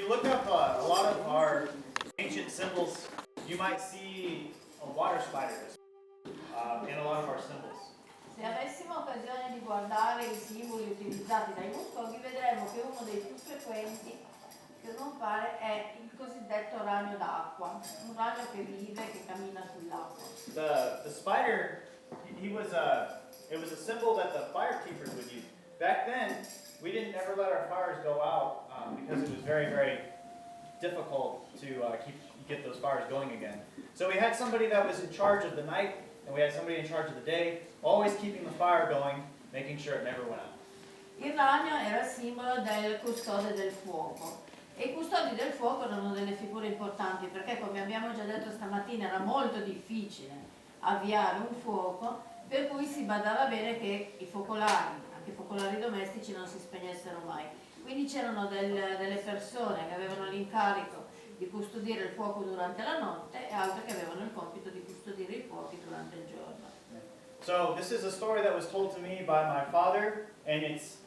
you look up a lot of our ancient symbols, you might see a water spider in a lot of our symbols. Se avessimo occasione di guardare i simboli utilizzati dai custodi, vedremo che uno dei più frequenti, che non pare, è il cosiddetto ragno d'acqua, un ragno che vive, che cammina sull'acqua. The spider, it was a symbol that the fire keepers would use. Back then, we didn't ever let our fires go out because it was very, very difficult to get those fires going again. So we had somebody that was in charge of the night, and we had somebody in charge of the day, always keeping the fire going, making sure it never went out. Il ragno era il simbolo del custode del fuoco. E i custodi del fuoco erano delle figure importanti perché, come abbiamo già detto stamattina, era molto difficile avviare un fuoco, per cui si badava bene che i focolari, anche i focolari domestici, non si spegnessero mai. Quindi c'erano delle persone che avevano l'incarico di custodire il fuoco durante la notte e altre che avevano il compito di custodire i fuochi durante il giorno. So this is a story that was told to me by my father, and it's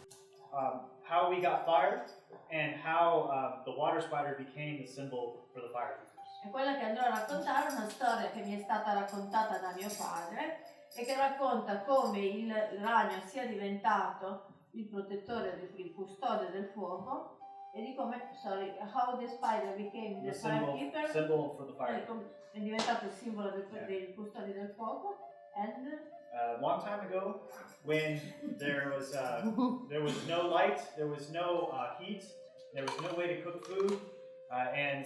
how we got fire and how the water spider became the symbol for the fire keepers. E quella che andrò a raccontare è una storia che mi è stata raccontata da mio padre e che racconta come il ragno sia diventato il protettore, il custode del fuoco, e di come, how the spider became the firekeeper, symbol for the fire. È diventato il simbolo dei custodi del fuoco. And a long time ago, when there was no light, there was no heat, there was no way to cook food, and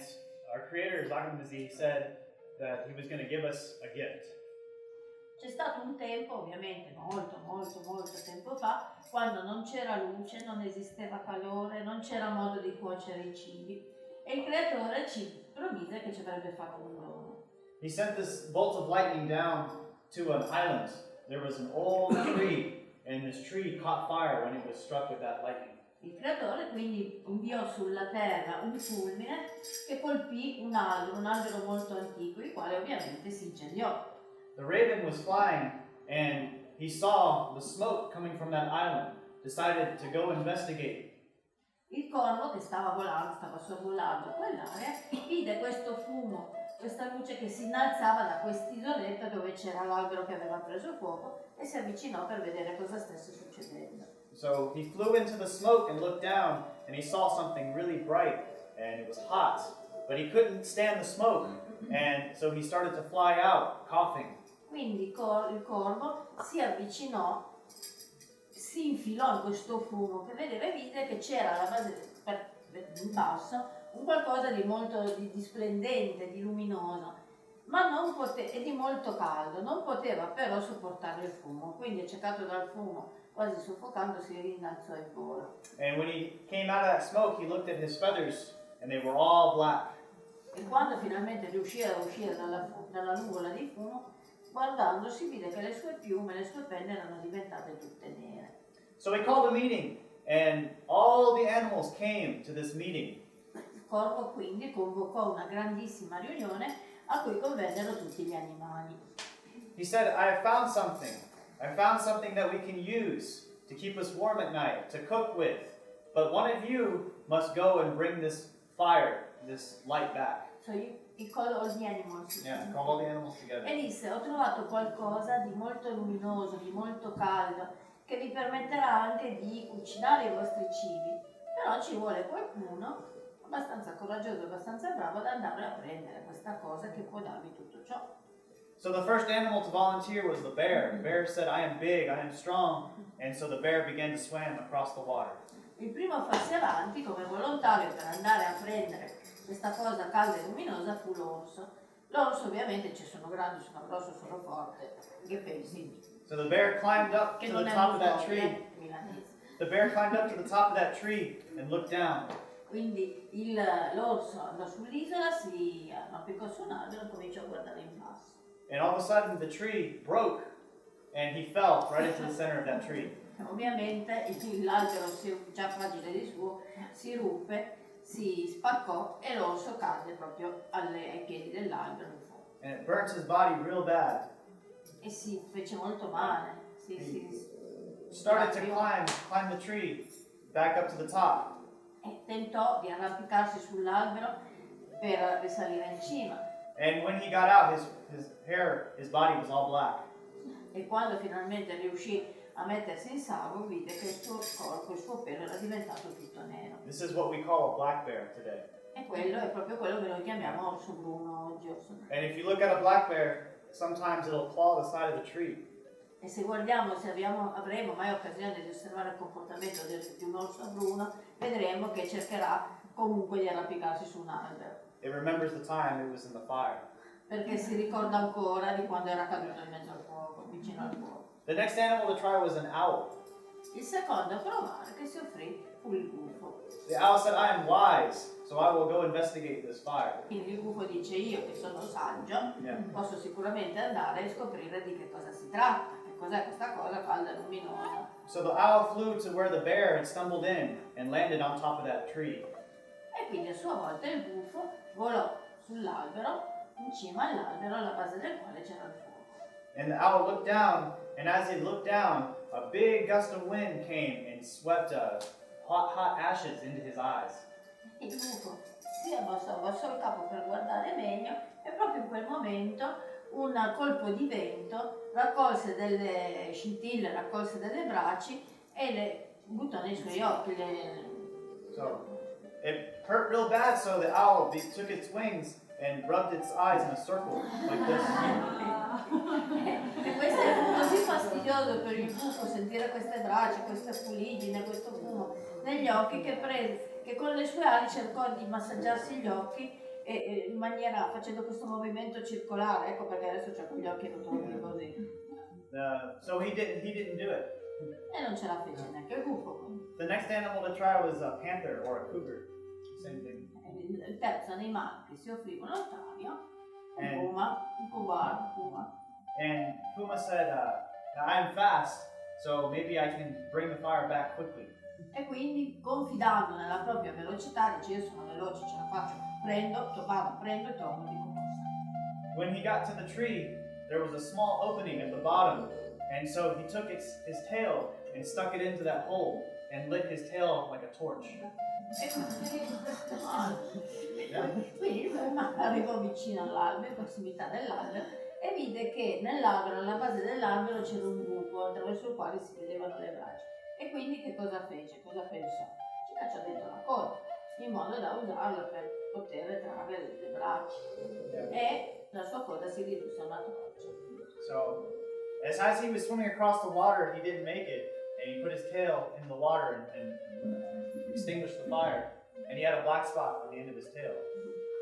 our creator Zagamazi said that he was going to give us a gift. C'è stato un tempo, ovviamente molto tempo fa, quando non c'era luce, non esisteva calore, non c'era modo di cuocere i cibi, e il creatore ci promise che ci avrebbe fatto un dono. He sent this bolt of lightning down to an island. There was an old tree, and this tree caught fire when it was struck with that lightning. Il creatore quindi inviò sulla terra un fulmine che colpì un albero molto antico, il quale ovviamente si incendiò. The raven was flying, and he saw the smoke coming from that island, decided to go investigate. Il corvo che stava sorvolando quell'area, vide questo fumo, questa luce che si innalzava da quest'isoletta dove c'era l'albero che aveva preso fuoco, e si avvicinò per vedere cosa stesse succedendo. So he flew into the smoke and looked down, and he saw something really bright, and it was hot, but he couldn't stand the smoke, and so he started to fly out, coughing. Quindi il corvo si avvicinò, si infilò in questo fumo che vedeva, e vide che c'era alla base, in basso, un qualcosa di molto di splendente, di luminoso, ma e di molto caldo. Non poteva però sopportare il fumo, quindi, accecato dal fumo, quasi soffocando, si rinnalzò in volo. And when he came out of that smoke, he looked at his feathers, and they were all black. E quando finalmente riuscì a uscire dalla nuvola di fumo, guardandosi vide che le sue piume, le sue penne erano diventate tutte nere. So he called a meeting, and all the animals came to this meeting. Il corvo quindi convocò una grandissima riunione a cui convennero tutti gli animali. He said, I found something that we can use to keep us warm at night, to cook with. But one of you must go and bring this fire, this light back. So he called all the animals. Yeah, call all the animals together. E disse, ho trovato qualcosa di molto luminoso, di molto caldo, che vi permetterà anche di cucinare i vostri cibi. Però ci vuole qualcuno abbastanza coraggioso, abbastanza bravo ad andare a prendere questa cosa che può darvi tutto ciò. So the first animal to volunteer was the bear. The bear said, I am big, I am strong. And so the bear began to swim across the water. Il primo a farsi avanti come volontario per andare a prendere questa cosa calda e luminosa fu l'orso. L'orso ovviamente sono grandi, sono grosso, sono forte, che pensi? So the bear climbed up to the top of that tree. The bear climbed up to the top of that tree and looked down. Quindi l'orso andò sull'isola, si arrampicò su un albero e cominciò a guardare in basso. And all of a sudden the tree broke and he fell right into the center of that tree. Ovviamente l'albero, già fragile di suo, si ruppe, si spaccò e l'orso cadde proprio ai piedi dell'albero. And it burnt his body real bad. E si fece molto male. Started to climb the tree back up to the top. E tentò di arrampicarsi sull'albero per risalire in cima. And when he got out, his body was all black. E quando finalmente riuscì a mettersi in salvo, vide che il suo corpo, il suo pelo era diventato tutto nero. This is what we call a black bear today. E quello è proprio quello che noi chiamiamo orso bruno oggi. And if you look at a black bear, sometimes it'll claw the side of the tree. E se guardiamo, se avremo mai occasione di osservare il comportamento di un orso bruno, vedremo che cercherà comunque di arrampicarsi su un albero. It remembers the time it was in the fire. Perché si ricorda ancora di quando era caduto in mezzo al fuoco, vicino al fuoco. The next animal to try was an owl. Il secondo a provare che si offrì fu il gufo. The owl said, I am wise, so I will go investigate this fire. Quindi il gufo dice: io che sono saggio, posso sicuramente andare e scoprire di che cosa si tratta, che cos'è questa cosa calda e luminosa. So the owl flew to where the bear had stumbled in and landed on top of that tree. E quindi a sua volta il gufo volò sull'albero, in cima all'albero alla base del quale c'era il fuoco. And the owl looked down, and as he looked down, a big gust of wind came and swept hot ashes into his eyes. Il gufo si abbassò il capo per guardare meglio e proprio in quel momento un colpo di vento raccolse delle scintille, raccolse delle braci e le buttò nei suoi occhi. So it hurt real bad, so the owl took its wings and rubbed its eyes in a circle like this. E questo fu così fastidioso per il gufo sentire queste braccia, queste fuliggine, questo fumo negli occhi che con le sue ali cercò di massaggiarsi gli occhi e in maniera facendo questo movimento circolare. Ecco perché adesso c'ha con gli occhi rotondi così. So he didn't do it. E non ce la fece neanche il gufo. The next animal to try was a panther or a cougar. Same thing. Il terzo animale che si offrì volontario, un puma. And Puma said, I'm fast, so maybe I can bring the fire back quickly. E quindi, confidando nella propria velocità, dice: io sono veloce, ce la faccio, prendo e torno di corsa. When he got to the tree, there was a small opening at the bottom, and so he took his tail and stuck it into that hole and lit his tail like a torch. Quindi il puma arrivò vicino all'albero, in prossimità dell'albero, e vide che nell'albero, alla base dell'albero, c'era un buco attraverso il quale si vedevano le braccia. E quindi che cosa fece? Cosa pensò? Ci cacciò dentro la coda, in modo da usarla per poter trarre le braccia. E la sua coda si ridusse a una torcia. So, as he was swimming across the water, he didn't make it, and he put his tail in the water and extinguished the fire, and he had a black spot on the end of his tail.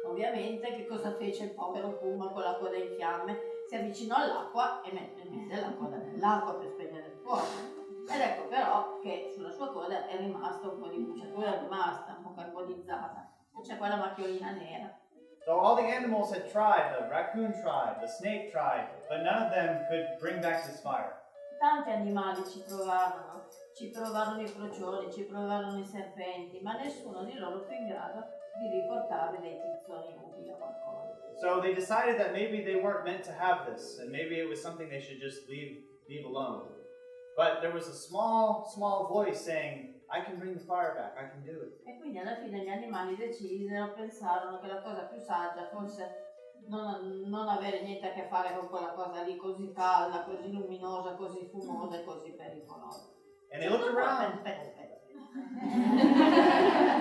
Ovviamente che cosa fece il povero puma con la coda in fiamme? Si avvicinò all'acqua e mise la coda nell'acqua per spegnere il fuoco. Ed ecco però che sulla sua coda è rimasta un po' di bruciatura, è rimasta un po' carbonizzata. E c'è quella macchiolina nera. So all the animals had tried, the raccoon tried, the snake tried, but none of them could bring back this fire. Tanti animali ci provarono i procioni, ci provarono i serpenti, ma nessuno di loro fu in grado di riportare dei tizzoni utili a qualcosa. So they decided that maybe they weren't meant to have this, and maybe it was something they should just leave alone. But there was a small voice saying, I can bring the fire back, I can do it. E quindi alla fine gli animali pensarono che la cosa più saggia fosse non avere niente a che fare con quella cosa lì così calda, così luminosa, così fumosa e così pericolosa. And they looked around. Aspetta.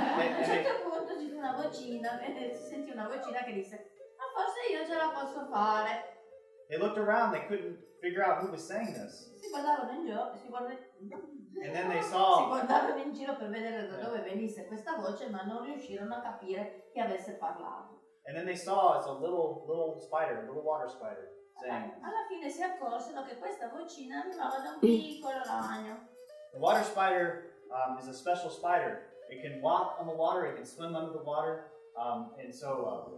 A un certo punto ci fu una vocina, si sentì una vocina che disse: ma forse io ce la posso fare. They looked around, they couldn't figure out who was saying this. Si guardavano in giro, And then they saw, guardavano in giro per vedere da dove venisse questa voce, ma non riuscirono a capire chi avesse parlato. and then they saw it's a little spider, a little water spider, saying, Alla fine si accorsero che questa vocina arrivava da un piccolo ragno. the water spider is a special spider. It can walk on the water, it can swim under the water, and so,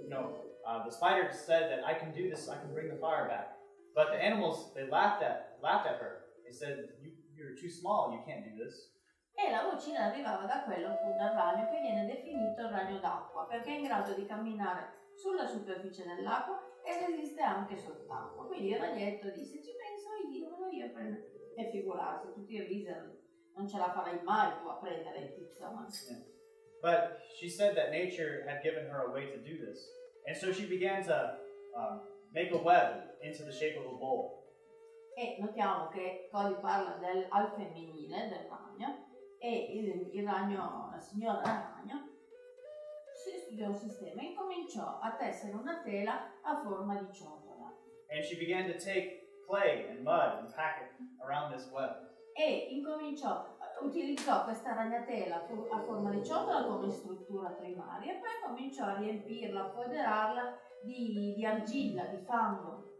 the spider said that I can do this, I can bring the fire back. But the animals, they laughed at her. They said, you're too small, you can't do this. E la vocina arrivava da quello appunto al ragno che viene definito il ragno d'acqua, perché è in grado di camminare sulla superficie dell'acqua e resiste anche sott'acqua. Quindi il ragnetto disse: ci penso io e figurarsi, tutti risero, non ce la farai mai tu a prendere il tizzone. But she said that nature had given her a way to do this. And so she began to make a web into the shape of a bowl. E notiamo che Cody parla al femminile del ragno e il ragno, la signora ragno, si studiò un sistema e incominciò a tessere una tela a forma di ciotola. And she began to take clay and mud and pack it around this web. E utilizzò questa ragnatela a forma di ciotola come struttura primaria e poi cominciò a riempirla, a foderarla di argilla, di fango.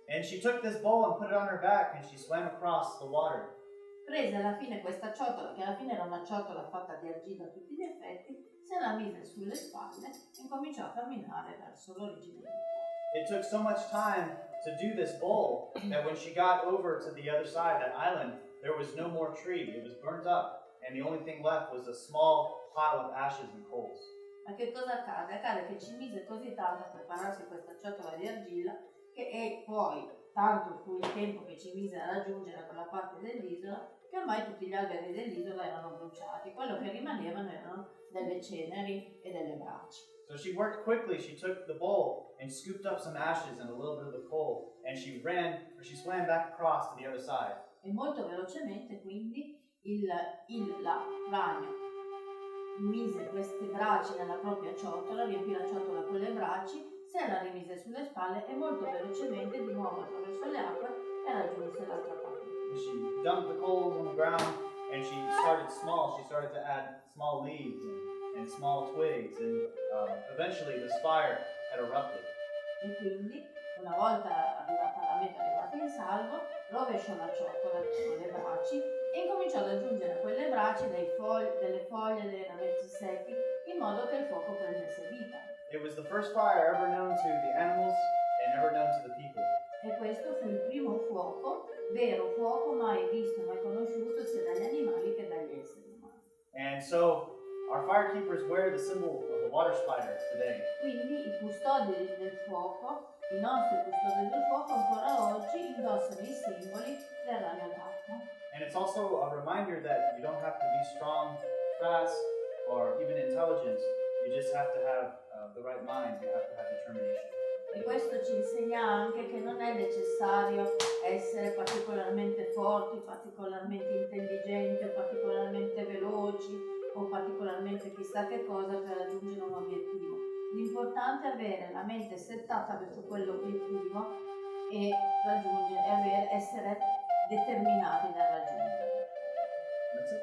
And she took this bowl and put it on her back and she swam across the water. Prese alla fine questa ciotola, che alla fine era una ciotola fatta di argilla a tutti gli effetti, se la mise sulle spalle e cominciò a camminare verso l'origine del fuoco. It took so much time to do this bowl that when she got over to the other side, that island, there was no more tree. It was burnt up, and the only thing left was a small pile of ashes and coals. Ma che cosa accade? Accade che ci mise così tanto a prepararsi questa ciotola di argilla e poi tanto fu il tempo che ci mise a raggiungere quella parte dell'isola che ormai tutti gli alberi dell'isola erano bruciati. Quello che rimanevano erano delle ceneri e delle braci. So she worked quickly. She took the bowl and scooped up some ashes and a little bit of the coal, and she swam back across to the other side. E molto velocemente quindi il ragno mise queste braci nella propria ciotola, riempì la ciotola con le braci, se la rimise sulle spalle e molto velocemente di nuovo attraverso le acque e raggiunse l'altra parte. She dumped the coals on the ground and she started small. She started to add small leaves and small twigs, and eventually this fire had erupted. E quindi, una volta arrivata in salvo, rovesciò la ciotola con le braci e incominciò ad aggiungere a quelle braci delle foglie, dei rametti secchi, in modo che il fuoco prendesse vita. It was the first fire ever known to the animals and ever known to the people. E questo fu il primo fuoco, vero fuoco, mai visto, mai conosciuto sia dagli animali che dagli esseri umani. And so our firekeepers wear the symbol of the water spider today. Quindi i custodi del fuoco, i nostri custodi del fuoco ancora oggi indossano i simboli del ragno d'acqua. And it's also a reminder that you don't have to be strong, fast, or even intelligent. You just have to have the right mind. You have to have determination. E questo ci insegna anche che non è necessario essere particolarmente forti, particolarmente intelligenti, o particolarmente veloci o particolarmente chissà che cosa per raggiungere un obiettivo. L'importante è avere la mente settata verso quell'obiettivo e essere determinati nel raggiungerlo. That's it.